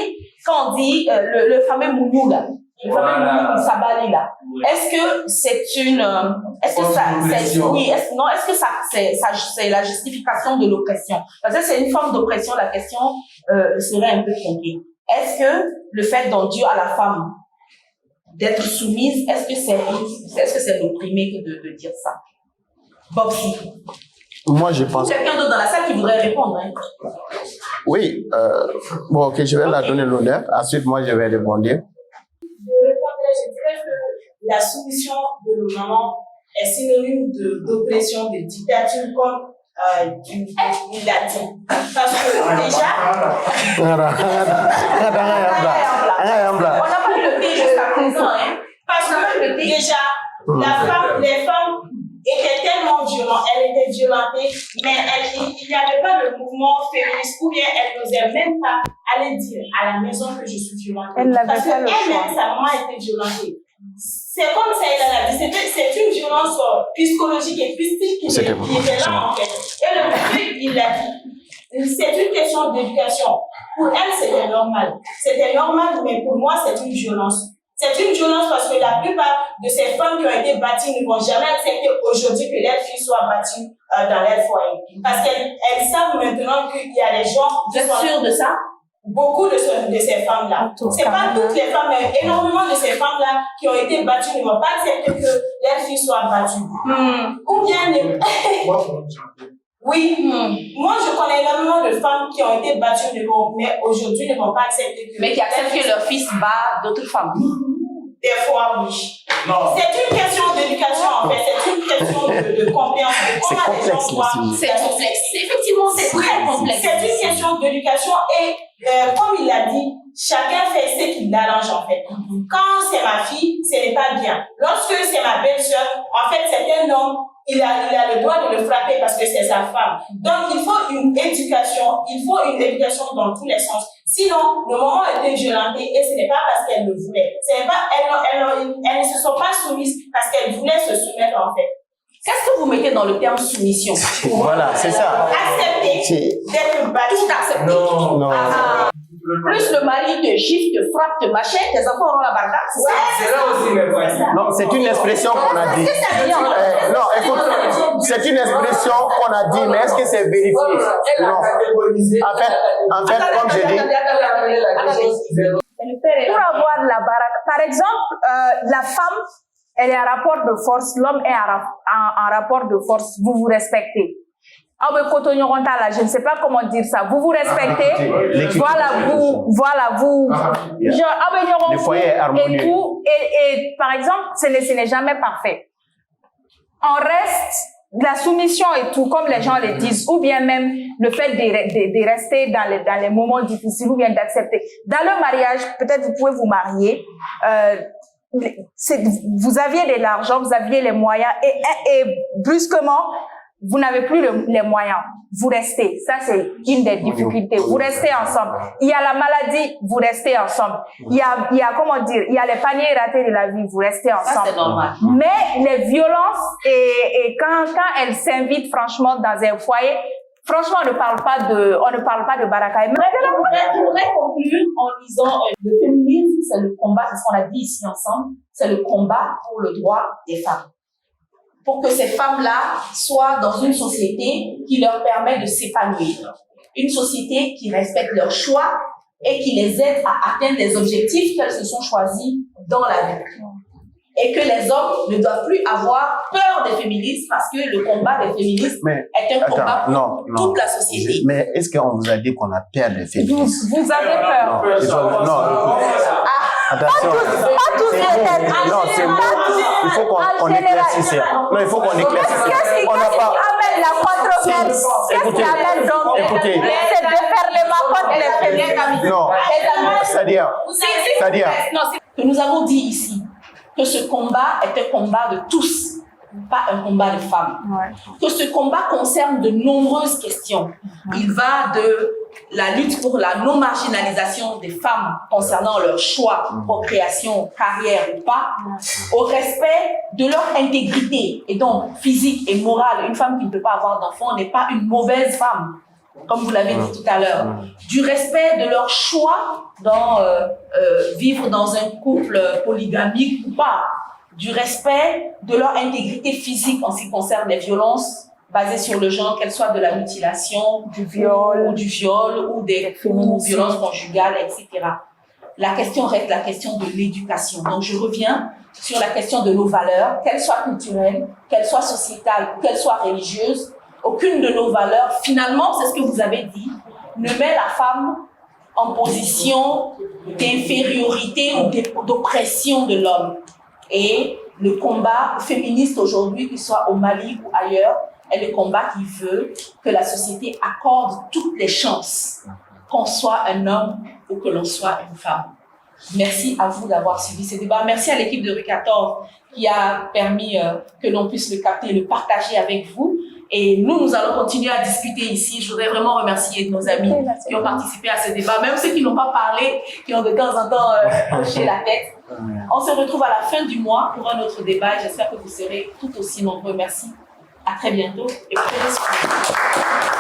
quand on dit le fameux Mounou là, le fameux Mounou Sabali là, est-ce que c'est une. Est-ce que ça. Est-ce que c'est la justification de l'oppression? Parce que c'est une forme d'oppression, la question serait un peu tronquée. Est-ce que le fait dans Dieu à la femme d'être soumise, est-ce que c'est l'opprimé que de dire ça? Bobsi. Moi, je pense. Quelqu'un d'autre dans la salle qui voudrait répondre. Hein? Oui. Bon, ok, je vais la donner l'honneur. Ensuite, moi, je vais répondre. Je dirais que la soumission de nos mamans est synonyme d'oppression, de dictature, comme il l'a dit. Parce que déjà. On n'a pas eu le pays jusqu'à présent. Hein? Parce que déjà, les femmes étaient tellement violentes, elles étaient violentées, mais il n'y avait pas de mouvement féministe, ou bien elles n'osaient même pas aller dire à la maison que je suis violentée. Parce qu'elle-même, sa maman était violentée. C'est comme ça, elle a dit, c'est une violence psychologique et physique qui était là, en fait. Et le monsieur, il l'a dit, c'est une question d'éducation. Pour elle, c'était normal. C'était normal, mais pour moi, c'est une violence. C'est une violence parce que la plupart de ces femmes qui ont été battues ne vont jamais accepter aujourd'hui que leurs filles soient battues dans leur foyer. Parce qu'elles savent maintenant qu'il y a des gens... Vous êtes sûrs de ça? Beaucoup de ces femmes-là. C'est pas toutes les femmes, mais énormément de ces femmes-là qui ont été battues ne vont pas accepter que leurs filles soient battues. Ou bien... Oui, moi je connais énormément de femmes qui ont été battues, mais aujourd'hui ne vont pas accepter que... Mais qui acceptent que leur fils bat d'autres femmes. Des fois, oui. C'est une question d'éducation, en fait. C'est une question de compréhension. C'est complexe, c'est complexe. Effectivement, c'est très complexe. C'est une question d'éducation et, comme il l'a dit, chacun fait ce qui l'arrange en fait. Quand c'est ma fille, ce n'est pas bien. Lorsque c'est ma belle-sœur, en fait, c'est un homme, il a le droit de le frapper parce que c'est sa femme. Donc, il faut une éducation dans tous les sens. Sinon, le moment a été violenté et ce n'est pas parce qu'elle le voulait. Elles ne se sont pas soumises parce qu'elles voulaient se soumettre en fait. Qu'est-ce que vous mettez dans le terme soumission? Voilà, c'est ça. Accepter d'être battu. Tout accepter. Non. Plus le mari te gifle, te frappe, te machin, tes enfants auront la barda. C'est là aussi le point. Non, c'est une expression qu'on a dit. Non, écoute, c'est une expression qu'on a dit, mais est-ce que c'est vérifié? Non. En fait, comme je dis. Pour avoir la baraka, par exemple, la femme, elle est en rapport de force, l'homme est en rapport de force, vous vous respectez. Je ne sais pas comment dire ça. Vous vous respectez. Voilà, vous. Le foyer est harmonieux. Et par exemple, ce n'est jamais parfait. On reste, la soumission et tout, comme les gens le disent, ou bien même le fait de rester dans les moments difficiles, ou bien d'accepter. Dans le mariage, peut-être vous pouvez vous marier, vous aviez de l'argent, vous aviez les moyens, et brusquement, vous n'avez plus les moyens. Vous restez. Ça, c'est une des difficultés. Vous restez ensemble. Il y a la maladie, vous restez ensemble. Il y a comment dire, il y a les paniers ratés de la vie, vous restez ensemble. Ça, c'est normal. Mais les violences, et quand elles s'invitent franchement dans un foyer, franchement, on ne parle pas de baraka. Je voudrais conclure en disant, le féminisme, c'est le combat, c'est ce qu'on a dit ici ensemble, c'est le combat pour le droit des femmes. Pour que ces femmes-là soient dans une société qui leur permet de s'épanouir. Une société qui respecte leurs choix et qui les aide à atteindre les objectifs qu'elles se sont choisis dans la vie. Et que les hommes ne doivent plus avoir peur des féministes parce que le combat des féministes est un combat pour toute la société. Mais est-ce qu'on vous a dit qu'on a peur des féministes? Vous avez peur? Attention. Pas tous les non, c'est bon. Il faut qu'on éclaircisse. Non, il faut qu'on éclaircisse. Qu'est-ce qui amène la controverse? Qu'est-ce qui amène donc? Écoutez. C'est déferlement contre les féministes. Non. C'est-à-dire. Que nous avons dit ici que ce combat est un combat de tous, pas un combat de femmes. Que ce combat concerne de nombreuses questions. Il va de la lutte pour la non-marginalisation des femmes concernant leur choix, procréation, carrière ou pas, au respect de leur intégrité, et donc physique et morale. Une femme qui ne peut pas avoir d'enfant n'est pas une mauvaise femme, comme vous l'avez dit tout à l'heure. Du respect de leur choix dans vivre dans un couple polygamique ou pas. Du respect de leur intégrité physique en ce qui concerne les violences basées sur le genre, qu'elles soient de la mutilation, du viol ou des violences conjugales, etc. La question reste la question de l'éducation. Donc je reviens sur la question de nos valeurs, qu'elles soient culturelles, qu'elles soient sociétales, qu'elles soient religieuses. Aucune de nos valeurs, finalement, c'est ce que vous avez dit, ne met la femme en position d'infériorité ou d'oppression de l'homme. Et le combat féministe aujourd'hui, qu'il soit au Mali ou ailleurs, est le combat qui veut que la société accorde toutes les chances, qu'on soit un homme ou que l'on soit une femme. Merci à vous d'avoir suivi ce débat. Merci à l'équipe de Rue 14 qui a permis que l'on puisse le capter, le partager avec vous. Et nous allons continuer à discuter ici. Je voudrais vraiment remercier nos amis qui ont participé à ce débat, même ceux qui n'ont pas parlé, qui ont de temps en temps hoché la tête. On se retrouve à la fin du mois pour un autre débat. J'espère que vous serez tout aussi nombreux. Merci. À très bientôt et prenez soin de vous.